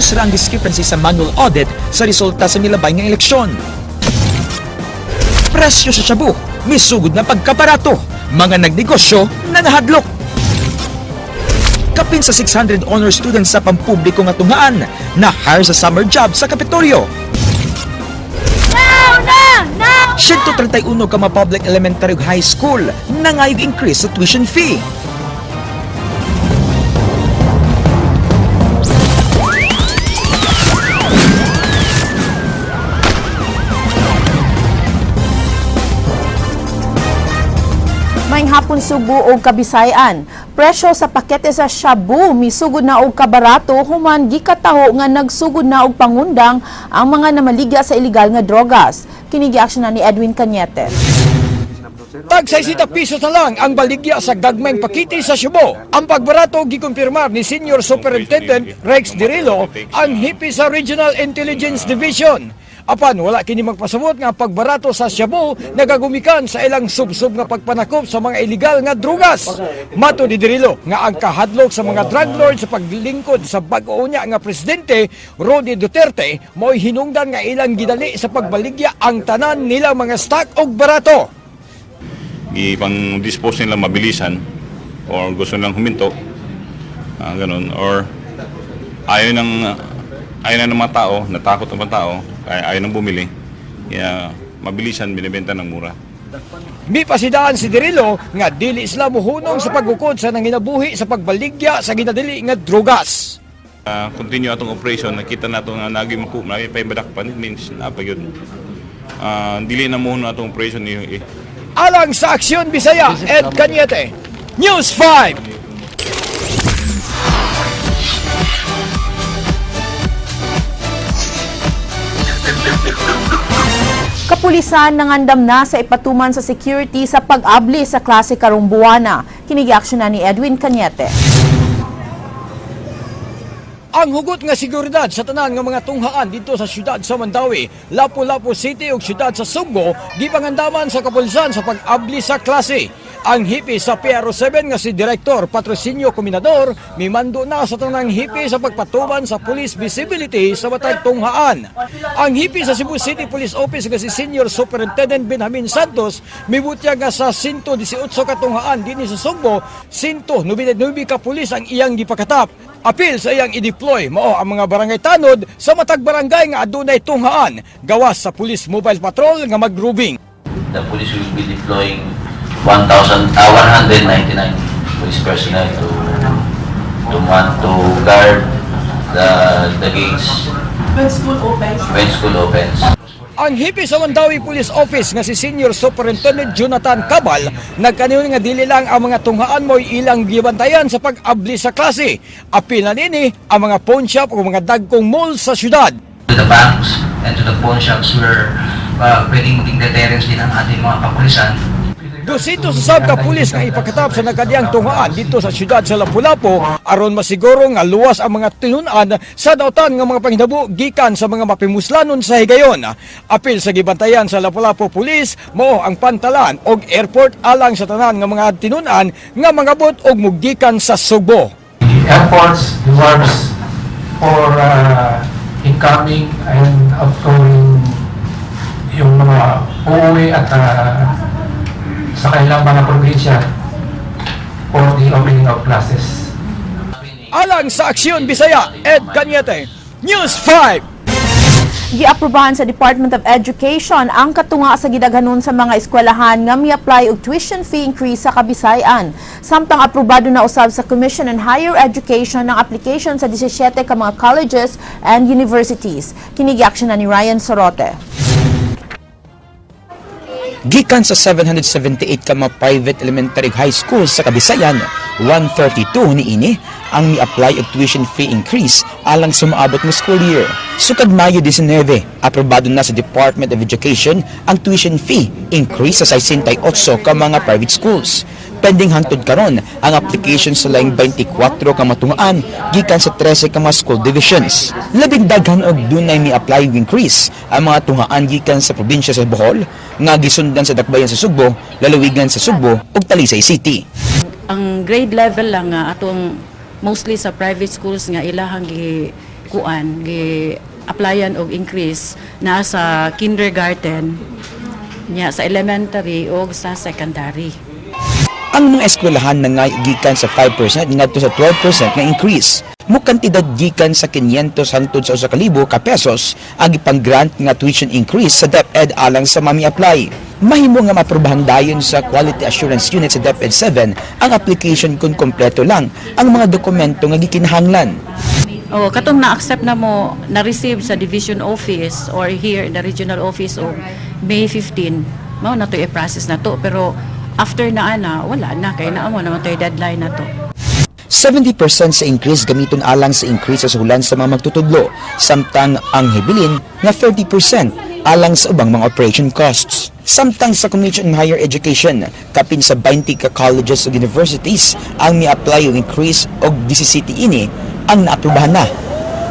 Halos ra ang discrepancy sa manual audit sa resulta sa milabay ng eleksyon. Presyo sa shabu, misugod na pagkaparato, mga nagnegosyo na nahadlok. Kapin sa 600 honor students sa pampubliko nga tunghaan na hire sa summer job sa Kapitolyo. 131 ka mga public elementary ug high school na ngayog increase sa tuition fee. Maayong hapon Subo o Kabisayan. Presyo sa pakete sa shabu misugod na og kabarato human gikataho nga nagsugod na og pangundang ang mga namaligya sa illegal nga drogas. Kini gi-aksyon na ni Edwin Cañete. Tag 60 pisos na lang ang baligya sa gagmayng pakiti sa Subo. Ang pagbarato gikumpirmar ni Senior Superintendent Rex Dirillo, ang hipi sa Regional Intelligence Division. Apan wala kini magpasabot nga pagbarato sa shabu nagagumikan sa ilang subsub nga pagpanakop sa mga illegal nga drugas. Mato ni Dirillo nga ang kahadlok sa mga drug lord sa paglingkod sa bag-o niya nga presidente Rodney Duterte mo'y hinungdan nga ilang gidali sa pagbaligya ang tanan nila mga stock og barato. Ipang dispose nila mabilisan or gusto nilang huminto, ganun, or ayaw ng mga tao, natakot ang mga tao, ayaw nang bumili, kaya mabilisan binibenta ng mura. May pasidaan si Dirillo nga dili sila muhunong sa pagukod sa nanginabuhi sa pagbaligya sa ginadili nga drugas. Continue atong operation, nakita nato nga naging paibadak pa means napagod. Dili na muhuno atong operation ni Alang sa Aksyon Bisaya, Ed Cañete, News 5. Kapulisan nangandam na sa ipatuman sa security sa pag-abli sa klase karong buwana. Kini gi-aksyon na ni Edwin Cañete. Ang hugot nga seguridad sa tanan nga mga tunghaan dito sa siyudad sa Mandawi, Lapu-Lapu City ug siyudad sa Sugbo, gipangandaman sa kapulisan sa pag-abli sa klase. Ang hipi sa PRO7 nga si Direktor Patrocinio Cominador mimando na sa tanang hipi sa pagpatuman sa police visibility sa matag tunghaan. Ang hipi sa Cebu City Police Office nga si Senior Superintendent Benjamin Santos mibutya nga sa 118 ka tunghaan dinhi sa Sugbo, 199 ka pulis ang iyang gipakatap. Apil sa iyang i-deploy mao ang mga barangay tanod sa matag barangay nga adunay tunghaan gawas sa Police Mobile Patrol nga mag-grouping. The police will be deploying 199 police personnel to guard the gates when school opens. Ang hipi sa Mandawi Police Office nga si Senior Superintendent Jonathan Cabal nagkaniyon nga dili lang ang mga tunghaan mo'y ilang gibantayan sa pag-abli sa klase. Apil na nini ang mga pawn shop o mga dagkong mall sa syudad. To the banks and to the pawn shops where pwedeng maging deterrence din ang ating mga kapulisan. 200 sa ka pulis nga ipakatap sa nagkadiyang tunghaan dito sa siyudad sa Lapu-Lapu aron masiguro nga luwas ang mga tinunan sa dautan nga mga panghitabo gikan sa mga mapimuslanon sa higayon. Apil sa gibantayan sa Lapu-Lapu Police mao ang pantalan og airport alang sa tanan nga mga tinunan nga mangabot og mugikan sa Sugbo. Airports, the wharves for incoming and outgoing yung mga uuwi at sa kailang mga probinsya for the opening of classes. Alang sa Aksyon Bisaya, Ed Cañete, News 5. Giaprobahan sa Department of Education ang katunga sa gidaghanon sa mga eskwelahan nga mi-apply og tuition fee increase sa Kabisayan. Samtang aprobado na usab sa Commission on Higher Education ang application sa 17 ka mga colleges and universities. Kini gi-aksyon na ni Ryan Sorote. Gikan sa 778 ka mga private elementary high schools sa Kabisayan, 132 niini ang mi-apply og tuition fee increase alang sumaabot ng school year. Sukad Mayo 19, aprobado na sa Department of Education ang tuition fee increase sa 68 ka mga private schools. Pending hangtod karon ang application sa laing 24 ka matungaan gikan sa 13 ka mga school divisions. Labing daghan og dunay mi-apply increase ang mga tungaan gikan sa probinsya sa Bohol nga gisundan sa dakbayan sa Sugbo, lalawigan sa Sugbo ug Talisay City. Ang grade level lang atong mostly sa private schools nga ilahang kuan gi applyan og increase na sa kindergarten nya sa elementary o sa secondary. Ang mga eskwelahan na nga gikan sa 5% ngadto sa 12% nga increase. Mo kantidad gikan sa 500 hangtod sa 1,000 ka pesos ang ipang-grant nga tuition increase sa DepEd alang sa mami apply. Mahimo nga maprobahan dayon sa Quality Assurance Unit sa DepEd 7 ang application kung kompleto lang ang mga dokumento nga gikinahanglan. Katong na-accept na mo, na-receive sa division office or here in the regional office o May 15, mao na to i-process na to. Pero after na wala na, kaya na mo naman to deadline na to. 70% sa increase gamiton alang sa increase sa suhulan sa mga magtutudlo, samtang ang hibilin nga 30% alang sa ubang mga operation costs. Samtang sa Commission on Higher Education, kapin sa 20 ka colleges ug universities ang mi-apply yung increase og 17 ini ang naaprubahan na.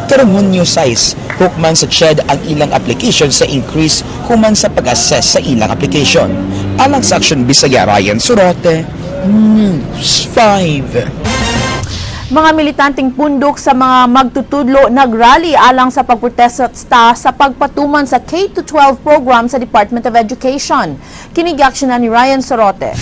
Karong Hunyo 6, hukman sa CHED ang ilang application sa increase human sa pag-assess sa ilang application. Alang sa Action Bisaya, Ryan Sorote, News 5. Mga militanteng pundok sa mga magtutudlo nagrally alang sa pagprotesta sa pagpatuman sa K-12 program sa Department of Education. Kinigaksyonan ni Ryan Sorote.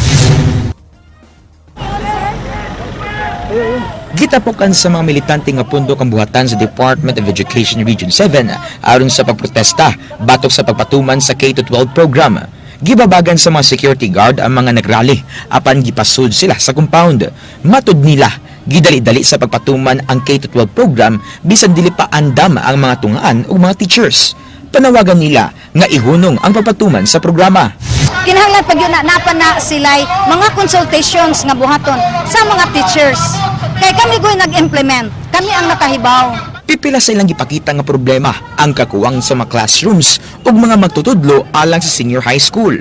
Gitapukan sa mga militante nga pundok ang buhatan sa Department of Education Region 7 aron sa pagprotesta batok sa pagpatuman sa K-12 program. Gibabagan sa mga security guard ang mga nagrally apan gipasud sila sa compound. Matud nila, gidali-dali sa pagpatuman ang K-12 program bisan dili pa andam ang mga tungaan o mga teachers. Panawagan nila nga ihunong ang pagpatuman sa programa. Kinahanglan pag yun napan na sila'y mga consultations nga buhaton sa mga teachers. Kay kami go'y nag-implement, kami ang nakahibaw. Pipila sa ilang gipakita nga problema ang kakuwang sa mga classrooms ug mga magtutudlo alang sa senior high school.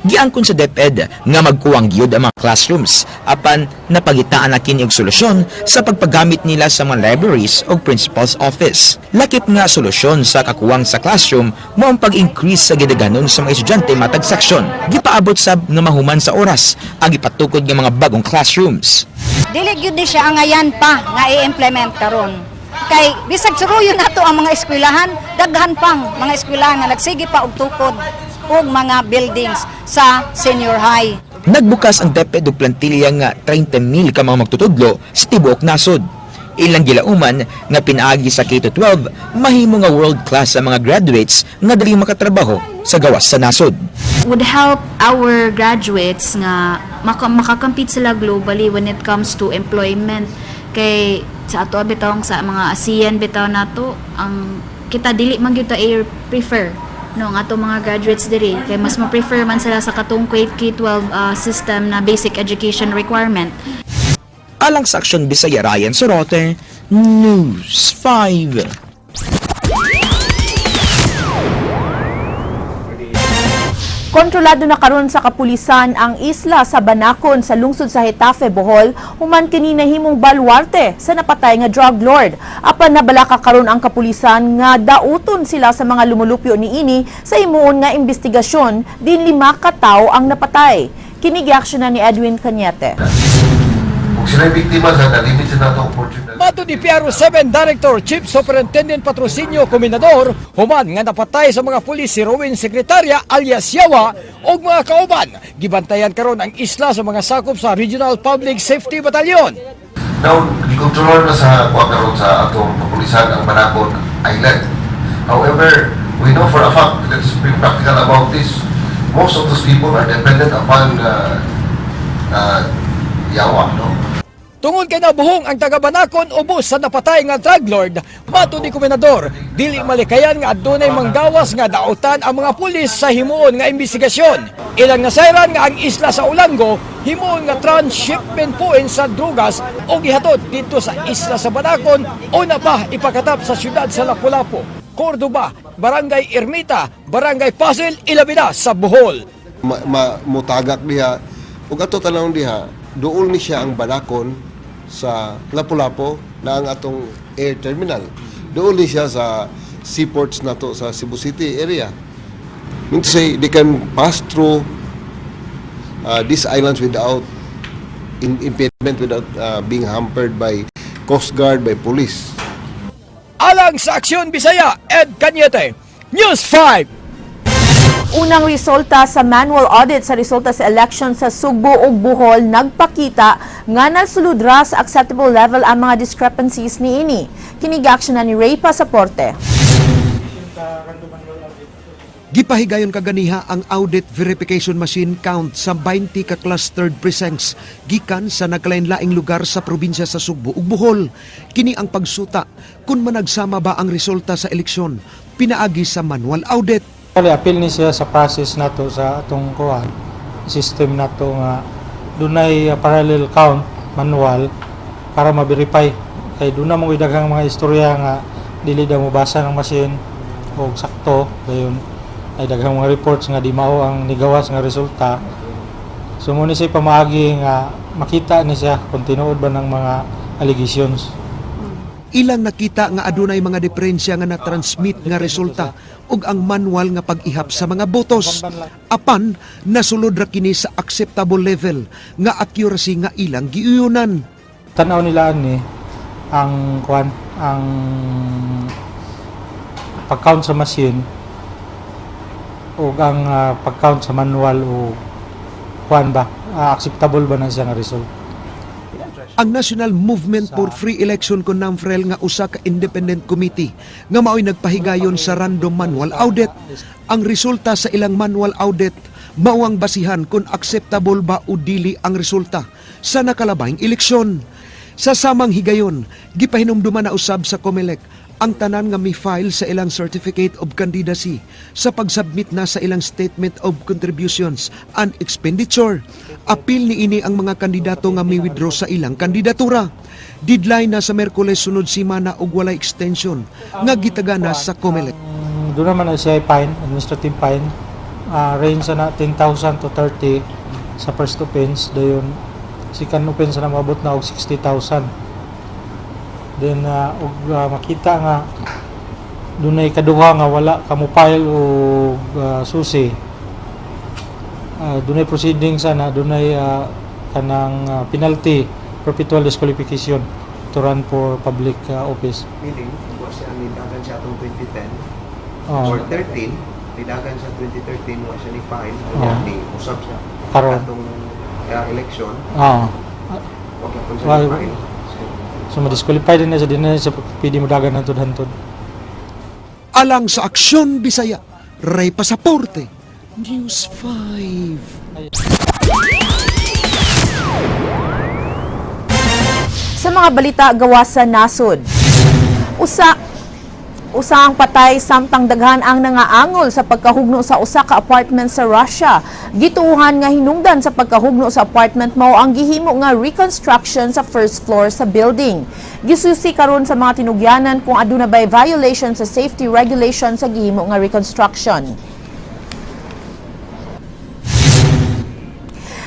Giangkon sa DepEd nga magkuwang gyud ang mga classrooms apan napagitaan na kini og solusyon sa pagpagamit nila sa mga libraries ug principal's office. Lakip nga solusyon sa kakuwang sa classroom mao ang pag-increase sa gidaganon sa mga estudyante matag section. Gipaabot sab nga mahuman sa oras ang ipatukod nga mga bagong classrooms. Dili gyud di siya angayan pa nga i-implement karon. Kay bisag suruyon nato ang mga eskwelahan, daghan pang mga eskwelahan nga nagsige pa og tukod og mga buildings sa senior high. Nagbukas ang DepEd og plantilya nga 30,000 ka mga magtutudlo sa tibuok nasod. Ilang gilauman nga pinaagi sa K-12, mahimo nga world class sa mga graduates nga dali makatrabaho sa gawas sa nasod. Would help our graduates nga makakompete sila globally when it comes to employment. Kay sa ato bitaw sa mga ASEAN bitaw nato ang kita dili man gyud ta prefer no nga ato mga graduates diri kay mas ma-prefer man sila sa katong K-12 system na basic education requirement. Alang sa Aksyon Bisaya, Ryan Sorote, News 5. Kontrolado na karon sa kapulisan ang isla sa Banacon sa lungsod sa Hetafe, Bohol, human kini nahimong baluarte sa napatay nga drug lord. Apan nabalaka karon ang kapulisan nga dauton sila sa mga lumulupyo niini sa himuon nga investigasyon din 5 ka tawo ang napatay. Kini giaksyonan ni Edwin Cañete. Sila biktima sa nalimit sa nato opportunity. Mato ni PRO7 Director Chief Superintendent Patrocinio Cominador, human nga napatay sa mga pulis si Rowin Secretaria alias Yawa o mga kauban. Gibantayan karon ang isla sa mga sakop sa Regional Public Safety Battalion. Now, gikontrolor na sa karon sa atong kapulisan ang Banacon Island. However, we know for a fact, let's be practical about this, most of those people are dependent upon Yawa, no? Tungod kay nabuhong ang taga-Banacon ubos sa napatay nga drug lord, mato ni Komenador, dili malikayan nga adunay manggawas nga dautan ang mga pulis sa himuon nga investigasyon. Ilang nasayran nga ang isla sa Ulango, himuon nga transshipment point sa drugas o gihatod dito sa isla sa Banacon o na pa ipakatap sa syudad sa Lapu-Lapu, Cordoba, Barangay Ermita, Barangay Pasil, Ilabida sa Bohol. Mutagak diha ug ato tanawon diha duol ni siya ang Banacon sa Lapu-Lapu na ang atong air terminal. Duol ni siya sa seaports nato sa Cebu City area. Mean to say, they can pass through these islands without impediment, without being hampered by Coast Guard, by police. Alang sa Aksyon Bisaya, Ed Cañete, News 5. Unang resulta sa manual audit sa resulta sa election sa Sugbo ug Bohol nagpakita nga nasulod ra sa acceptable level ang mga discrepancies niini. Kinigaksyonan ni Ray Pasaporte. Gipahigayon kaganiha ang audit verification machine count sa 20 ka clustered precincts gikan sa nagkalain-laing lugar sa probinsya sa Sugbo ug Bohol. Kini ang pagsuta kung managsama ba ang resulta sa eleksyon pinaagi sa manual audit. Apil ni siya sa process nato sa atong system nato nga dunay parallel count manual para ma-verify kay doon na mo idaghang mga istorya nga dili daw mabasa ng machine o sakto dayon ay daghang mga reports nga di mao ang nigawas nga resulta. So mo ni siya pamaagi nga makita ni siya kung tinuod ba ng mga allegations. Ilang nakita nga adunay mga diferensya nga na-transmit nga resulta ug ang manual nga pag-ihap sa mga botos. Apan nasulod ra kini sa acceptable level nga accuracy nga ilang giuyunan. Tanaw nila ni ang pag-count sa machine o ang pag-count sa manual o acceptable ba na siya nga result. Ang National Movement for Free Election kon NAMFREL nga usa ka independent committee nga mao'y nagpahigayon sa random manual audit. Ang resulta sa ilang manual audit mao ang basihan kung acceptable ba o dili ang resulta sa nakalabayng eleksyon. Sa samang higayon, gipahinumduman na usab sa COMELEC ang tanan nga mi-file sa ilang Certificate of Candidacy sa pagsubmit na sa ilang Statement of Contributions and Expenditure. Apil ni ini ang mga kandidato nga mi-withdraw sa ilang kandidatura. Deadline na sa Merkules sunod simana ug walay extension nga gitagana sa COMELEC. Doon naman na siya fine, administrative fine, range na 10,000 to 30 sa first offense, dayon second offense na maabot na og 60,000. Then makita nga dunay kaduha nga wala kamupile o susi. Dunay proceedings sana, dunay kanang penalty, perpetual disqualification to run for public office. Meaning, kung siya nidagan siya itong 2010 or 13, nidagan siya 2013, wala siya ni fine, ni usap siya atong election. Okay, kung siya ni fine. So, ma-disqualify din na siya, din na siya pwede mo dagan hantod-hantod. Alang sa Aksyon Bisaya, Ray Pasaporte, News 5. Sa mga balita gawa sa nasod, usa ang patay samtang daghan ang nangaangol sa pagkahugno sa usa ka apartment sa Russia. Gituuhan nga hinungdan sa pagkahugno sa apartment mao ang gihimo nga reconstruction sa first floor sa building. Gisusi karon sa mga tinugyanan kung aduna bay violation sa safety regulation sa gihimo nga reconstruction.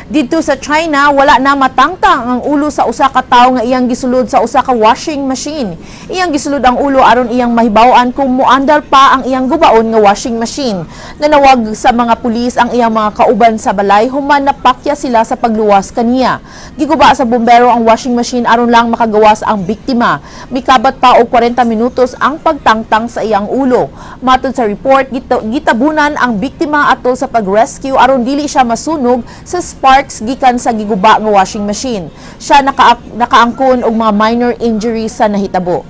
Dito sa China, wala na matangtang ang ulo sa usa ka tawo nga iyang gisulod sa usa ka washing machine. Iyang gisulod ang ulo aron iyang mahibaw-an kung muandar pa ang iyang gubaon nga washing machine. Nanawag sa mga pulis ang iyang mga kauban sa balay human napakya sila sa pagluwas kaniya. Giguba sa bumbero ang washing machine aron lang makagawas ang biktima. Mikabat pa og 40 minutos ang pagtangtang sa iyang ulo. Matod sa report, gitabunan ang biktima atol sa pag-rescue aron dili siya masunog sa sparks gikan sa giguba nga washing machine. Siya nakaangkon og mga minor injuries sa nahitabo.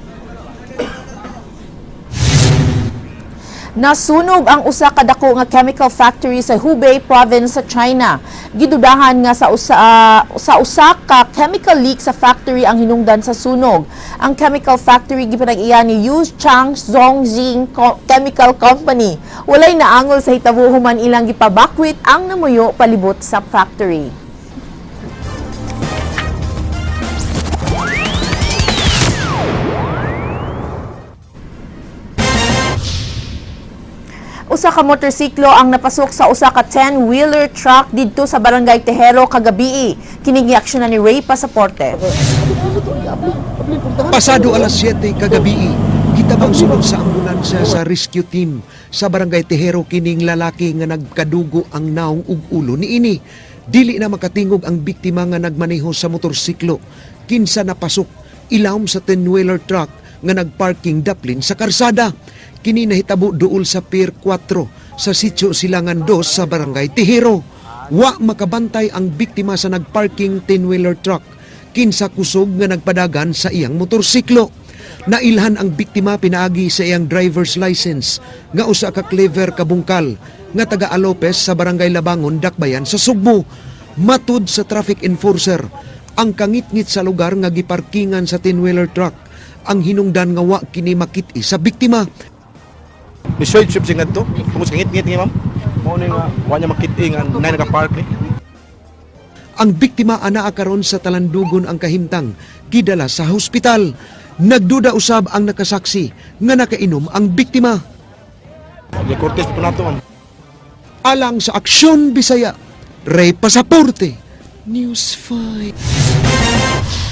Nasunog ang usa ka dako nga chemical factory sa Hubei province sa China. Gidudahan nga sa usa ka chemical leak sa factory ang hinungdan sa sunog. Ang chemical factory gipinag-iya ni Yuchang Zongjing Chemical Company. Walay naangol sa hitabo human ilang gipabakwit ang namuyo palibot sa factory. Usa ka motorsiklo ang napasok sa usa ka 10-wheeler truck didto sa Barangay Tejero kagabi. Kining giaksyonan ni Ray Pasaporte. Pasado alas 7 kagabi, gitabang sunod sa ambulansya sa rescue team sa Barangay Tejero kining lalaki nga nagkadugo ang naong ug ulo niini. Dili na makatingog ang biktima nga nagmaneho sa motorsiklo. Kinsa napasok ilawom sa 10-wheeler truck nga nagparking daplin sa karsada. Kini nahitabo duol sa Pier 4 sa Sitio Silangan 2 sa Barangay Tihero. Wa makabantay ang biktima sa nagparking 10-wheeler truck kinsa kusog nga nagpadagan sa iyang motorsiklo. Nailhan ang biktima pinaagi sa iyang driver's license nga usa ka clever kabungkal nga taga Alopes sa Barangay Labangon, Dakbayan sa Sugbo. Matud sa traffic enforcer, ang kangit-ngit sa lugar nga giparkingan sa 10-wheeler truck ang hinungdan nga wa kini makit-i sa biktima. Misoy trip sing adto, kumus ngit-ngit nga ma'am. Mao ni nga wa niya makit-i nga nay naka-park ni. Ang biktima anaa karon sa Talandugon ang kahimtang gidala sa hospital. Nagduda usab ang nakasaksi nga nakainom ang biktima. Di Cortez po nato ma'am. Alang sa Aksyon Bisaya, Ray Pasaporte, News 5.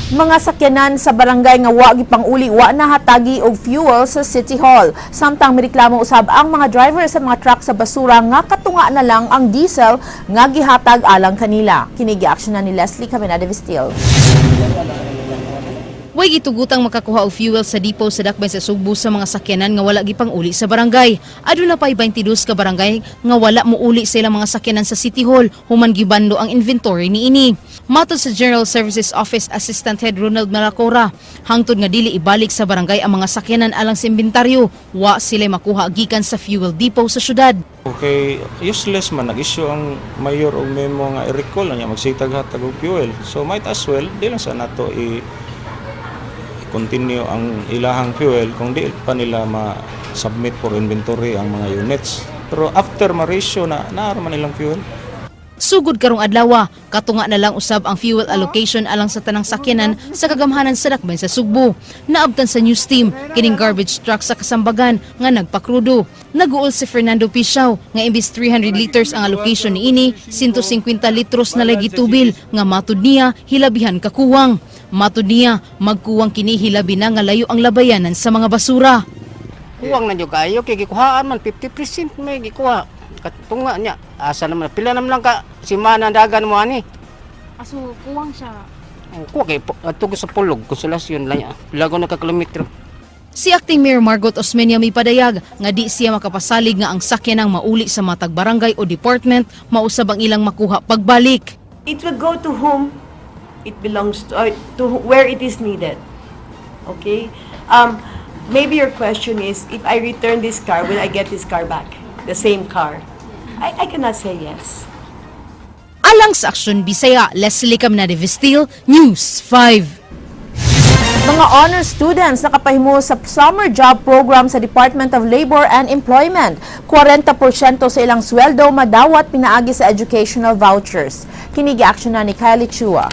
Mga sakyanan sa barangay nga wa gipanguli wa nahatagi og fuel sa City Hall. Samtang mireklamo usab ang mga driver sa mga truck sa basura nga katunga na lang ang diesel nga gihatag alang kanila. Kini gi-aksyonan ni Leslie Camina de Vistil. Way gitugutang makakuha og fuel sa depot sa Dakbayan sa Sugbo sa mga sakyanan nga wala gipanguli sa barangay. Aduna pay 22 ka barangay nga wala mouli sa ilang mga sakyanan sa City Hall human gibando ang inventory niini. Matod sa General Services Office Assistant Head Ronald Malacora, hangtod nga dili ibalik sa barangay ang mga sakyanan alang sa inventaryo, wa sila makuha gikan sa fuel depot sa syudad. Okay, useless man nag-issue ang mayor og memo nga i-recall niya magsitag-hatag og fuel. So might as well di lang sa nato continue ang ilahang fuel kung di pa nila ma-submit for inventory ang mga units. Pero after ma-ratio na naaraman nilang fuel. Sugod karong adlaw, katunga na lang usab ang fuel allocation alang sa tanang sakyanan sa kagamhanan sa Dakbayan sa Sugbo. Naabtan sa news team kining garbage truck sa Kasambagan nga nagpakrudo. Naguol si Fernando Pisao nga imbis 300 liters ang allocation niini, 150 litros na lagi tubil nga matud niya hilabihan kakuwang. Matud niya magkuwang kini hilabi na nga layo ang labayanan sa mga basura. Kuwang na jud kayo kay gikuhaan man 50% may gikuha. Katunga niya asa naman pila naman lang ka simana dagan mo ani. Aso kuwang siya. Kuwa kay atug sa pulog konsolasyon lang ya. Pila ko na ka kilometro. Si Acting Mayor Margot Osmeña may padayag nga di siya makapasalig nga ang sakyanang mauli sa matag barangay o department mausab ang ilang makuha pagbalik. It will go to whom it belongs to where it is needed. Okay? Maybe your question is, if I return this car, will I get this car back? The same car? I cannot say yes. Alang sa Aksyon Bisaya, Leslie Camina de Vistil, News 5. Mga honor students nakapahimo sa summer job program sa Department of Labor and Employment. 40% sa ilang sweldo madawat pinaagi sa educational vouchers. Kini gi-aksyonan ni Kylie Chua.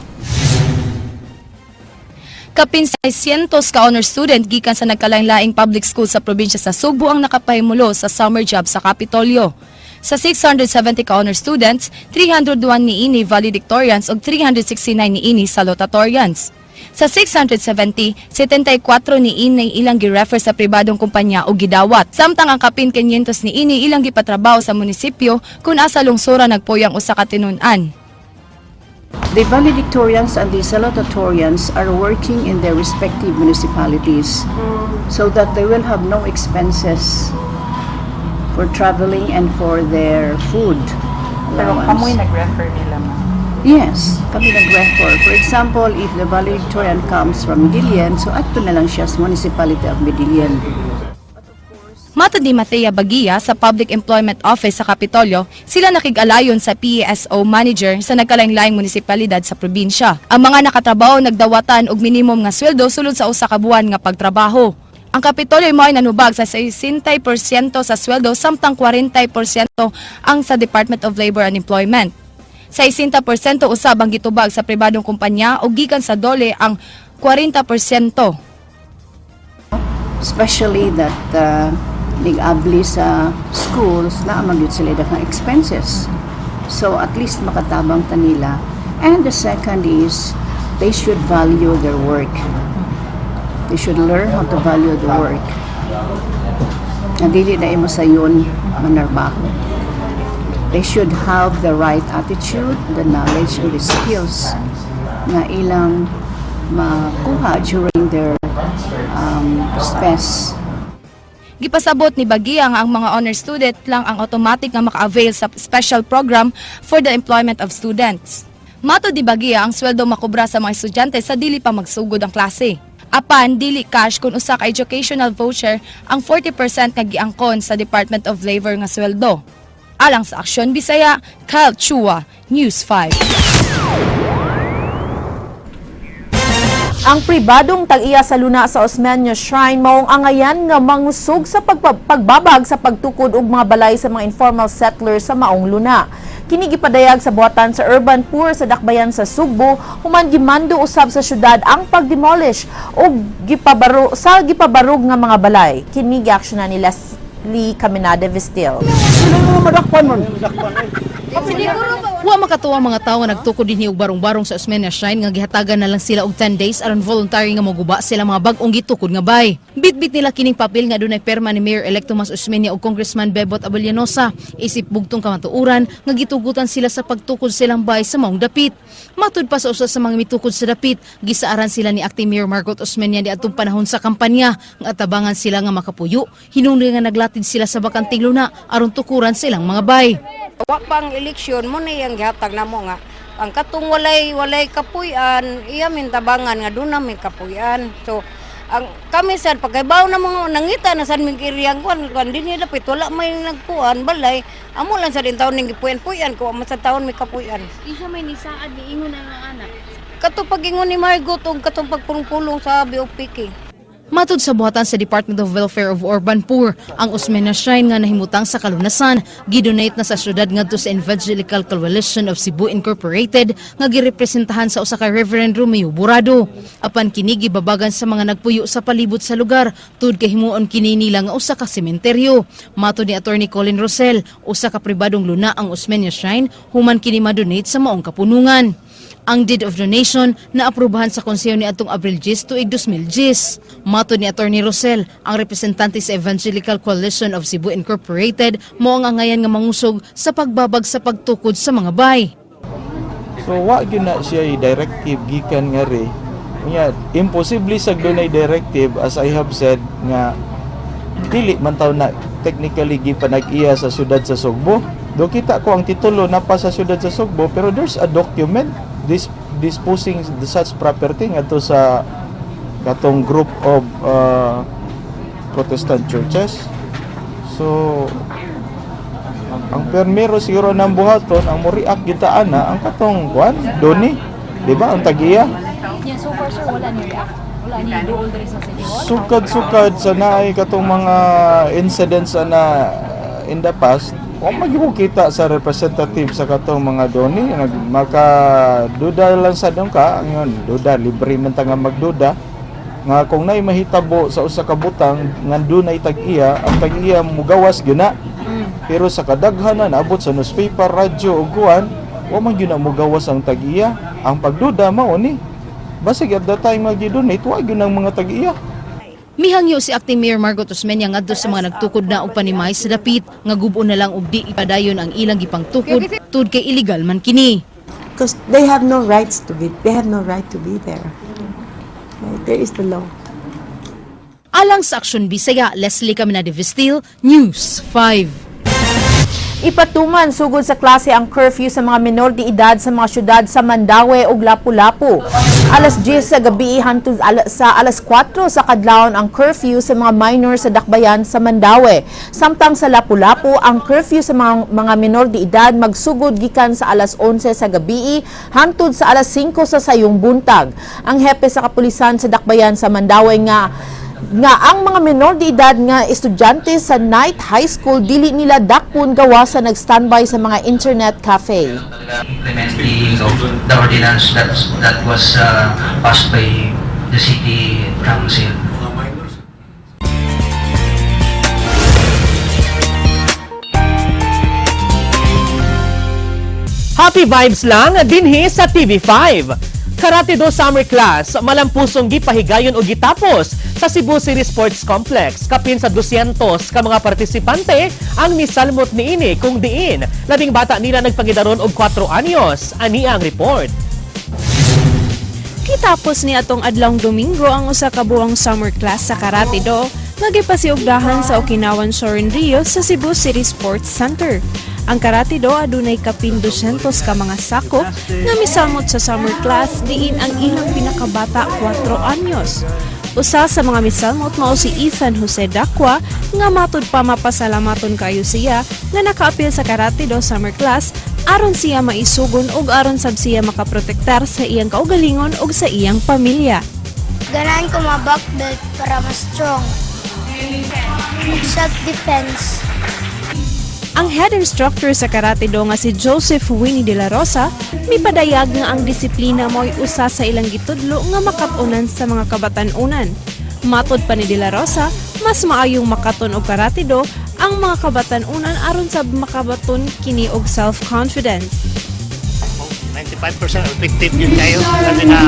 Kapin 600 ka honor student gikan sa nagkalain-laing public school sa probinsya sa Sugbo ang nakapahimulo sa summer job sa Kapitolyo. Sa 670 ka honor students, 301 niini valedictorians ug 369 niini salutatorians. Sa 670, 74 niini ilang gi-refer sa pribadong kumpanya o gidawat. Samtang ang kapin 500 niini ilang gipatrabaho sa munisipyo kung asa lungsura nagpoyang usa ka tinun-an. The valedictorians and the salutatorians are working in their respective municipalities so that they will have no expenses for traveling and for their food. Pero kamoy nag-refer nila ma? Yes, kami nag-refer. For example, if the valedictorian comes from Medellin, so ato na lang siya sa municipality of Medellin. Matod ni Mathea Bagia sa Public Employment Office sa Kapitolyo, sila nakig-alayon sa PESO manager sa nagkalain-laing munisipalidad sa probinsya. Ang mga nakatrabaho nagdawatan og minimum nga sweldo sulod sa usa ka buwan nga pagtrabaho. Ang Kapitolyo mo ay nanubag sa 60% sa sweldo samtang 40% ang sa Department of Labor and Employment. Sa 60% usab ang gitubag sa pribadong kumpanya o gikan sa dole ang 40%. Especially that nag-abli sa schools na magyud sila daghang expenses. So at least makatabang ta nila. And the second is they should value their work. They should learn how to value the work. Dili na imo sayon manarbaho. They should have the right attitude, the knowledge, and the skills na ilang makuha during their SPES. Gipasabot ni Bagia nga ang mga honor student lang ang automatic nga maka-avail sa special program for the employment of students. Matod ni Bagia ang sweldo makubra sa mga estudyante sa dili pa magsugod ang klase. Apan dili cash kun usa ka educational voucher ang 40% nga giangkon sa Department of Labor nga sweldo. Alang sa Aksyon Bisaya, Kyle Chua, News 5. Ang pribadong tag-iya sa luna sa Osmeña Shrine maong angayan nga mangusog sa pagbabag sa pagtukod og mga balay sa mga informal settlers sa maong luna. Kini gipadayag sa buhatan sa urban poor sa Dakbayan sa Sugbo, human gimando usab sa syudad ang pagdemolish og gipabarog nga mga balay. Kini giaksyonan ni Leslie Caminade Vestil. Wa makatuwa mga tawo nga nagtukod dinhi og barong-barong sa Osmeña Shrine nga gihatagan na lang sila og 10 days aron voluntary nga moguba sila mga bag-ong gitukod nga bay. Bitbit nila kining papel nga dunay perma ni Mayor-elect Tomas Osmeña ug Congressman Bebot Abellanosa. Isip bugtong kamatuuran nga gitugutan sila sa pagtukod silang bay sa maong dapit. Matud pa sa usa sa mga mitukod sa dapit, gisaaran sila ni Acting Mayor Margot Osmeña di adtong panahon sa kampanya nga atabangan sila nga makapuyo. Hinungdan nga naglatid sila sa bakanting luna aron tukuran silang mga bay. Wa pang eleksyon mo na yung gihatag namo nga ang katong walay kapuy-an iya mintabangan nga duna may kapuy-an. So ang kami sad pagkaibaw na mga nangita na sad mig iriyang kuan dinhi dapit wala may nagkuan balay amo lang sa din taon ning gipuyan-puyan ko amo sa taon may kapuy-an. Isa may nisaad giingon na nga anak. Kato pag-ingon ni Margot ug katong pagpulong-pulong sa BOPK. Matud sa buhatan sa Department of Welfare of Urban Poor, ang Osmeña Shrine nga nahimutang sa kalunasan, gidonate na sa syudad ngadto sa Evangelical Coalition of Cebu Incorporated nga girepresentahan sa usa ka Reverend Romeo Burado. Apan kini gibabagan sa mga nagpuyo sa palibot sa lugar, tud kay himuon kini nila nga usa ka sementeryo. Matud ni Attorney Colin Rosel, usa ka pribadong luna ang Osmeña Shrine, human kini madonate sa maong kapunungan. Ang deed of donation na aprubahan sa konseyo ni atong Abril 10 tuig 2010. Matod ni Attorney Rosel, ang representante sa Evangelical Coalition of Cebu Incorporated mao ang angayan nga mangusog sa pagbabag sa pagtukod sa mga bay. So wa gyud na siya directive gikan nga re. Nya imposible sa dunay directive as I have said nga dili man taw na technically gipanag-iya sa syudad sa Sugbo. Do kita ko ang titulo na pa sa syudad sa Sugbo pero there's a document disposing the such property ngadto sa katong group of Protestant churches. So ang permero siguro ng buhaton ang moriak gitaan na ang katong kuan doni, di ba ang tagiya? Yeah, so far sir wala ni react. Wala ni duol diri sa City Hall. Sukad-sukad sa naay katong mga incidents na in the past. O magkikita sa representative sa katong mga doni makaduda lang sa dong ka ngayon duda libre man ta nga magduda nga kung nay mahitabo sa usa ka butang nga dunay tag-iya ang tag-iya mugawas gyud na pero sa kadaghanan abot sa newspaper radyo ug kuan wa man gyud na mugawas ang tag-iya ang pagduda mao ni basig at that time magidonate wa gyud ang mga tag-iya. Mihangyo si Acting Mayor Margot Osmeña ngadto sa mga nagtukod na og panimay sa dapit nga gubo na lang og di ipadayon ang ilang gipangtukod tud kay illegal man kini. Because they have no rights to be, they have no right to be there. Right? There is the law. Alang sa Aksyon Bisaya, Leslie Caminade Vestil, News 5. Ipatuman sugod sa klase ang curfew sa mga menor de edad sa mga syudad sa Mandaue ug Lapu-Lapu. Alas 10 sa gabi hangtod sa alas 4 sa kadlawon ang curfew sa mga minor sa Dakbayan sa Mandaue. Samtang sa Lapu-Lapu ang curfew sa mga menor de edad magsugod gikan sa alas 11 sa gabi hangtod sa alas 5 sa sayong buntag. Ang hepe sa kapulisan sa Dakbayan sa Mandaue nga ang mga menor de edad nga estudyante sa Knight High School dili nila dakpon gawa sa nag-standby sa mga internet cafe. Implementing the ordinance that was passed by the city council. Happy vibes lang dinhi sa TV5. Karate Do Summer Class malampusong gipahigayon o gitapos sa Cebu City Sports Complex. Kapin sa 200 ka mga partisipante ang misalmot niini kung diin. Labing bata nila nagpangidaron og 4 anyos. Ani ang report. Kitapos ni atong adlawng Domingo ang usa ka buwang summer class sa Karate Do nga gipasiugdahan sa Okinawan Shorin Rio sa Cebu City Sports Center. Ang Karate Do adunay kapin 200 ka mga sakop nga misamot sa summer class diin ang ilang pinakabata 4 anyos. Usa sa mga misalmot mao si Ethan Jose Dacua nga matud pa mapasalamaton kayo siya nga nakaapil sa Karate Do summer class aron siya maisugon ug aron sab siya makaprotektar sa iyang kaugalingon ug sa iyang pamilya. Ganahan ko ma-black belt para mas strong. Self-defense. Ang head instructor sa Karate Do nga si Joseph Winnie de la Rosa, mipadayag nga ang disiplina mo'y usa sa ilang gitudlo nga makatunan sa mga kabatan-unan. Matod pa ni de la Rosa, mas maayong makaton og Karate Do ang mga kabatan-unan aron sa makabaton kini og self-confidence. 95% effective yun kayo. Sabi na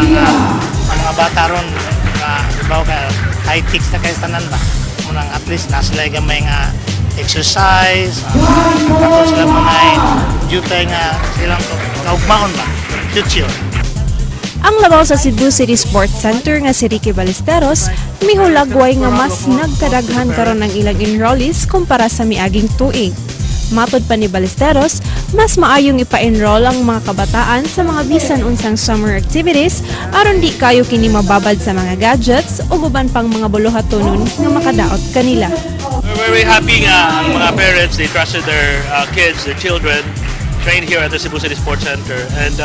ang mga bata ron, ibaw ka, high-techs na kayo tanan ba? Munang at least nasa gamay nga exercise, tapos sila mga jutay nga silang kaugmaon ba? Future. Ang labaw sa Cebu City Sports Center nga si Ricky Ballesteros, mihulagway nga mas nagkadaghan karon ng ilang enrollees kumpara sa miaging tuig. Matod pa ni Ballesteros, mas maayong ipa-enroll ang mga kabataan sa mga bisan unsang summer activities aron di kayo kini mababad sa mga gadgets o guban pang mga buluhatonon nga makadaot kanila. We're very happy nga ang mga parents, they trusted their kids, their children, trained here at the Cebu City Sports Center. And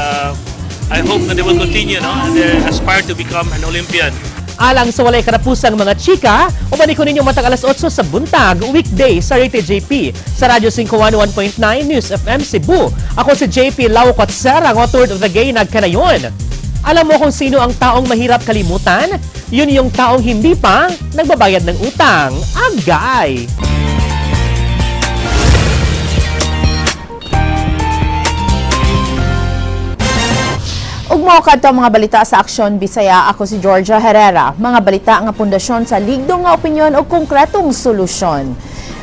I hope that they will continue, and they aspire to become an Olympian. Alang sa walay karapusang mga chika, umani ko ninyo matag alas 8 sa buntag, weekday sa Rated JP sa Radyo 511.9 News FM Cebu. Ako si JP Laucot Serang, author of The Gay Nagkanayon. Alam mo kung sino ang taong mahirap kalimutan? Yun yung taong hindi pa nagbabayad ng utang. Agay! Ug mao kadto ang mga balita sa Aksyon Bisaya, ako si Georgia Herrera. Mga balita nga pundasyon sa ligdong nga opinyon o konkretong solusyon.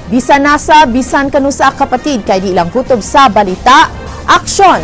Bisan nasa, bisan kanu sa kapatid kay di lang kutob sa balita, aksyon!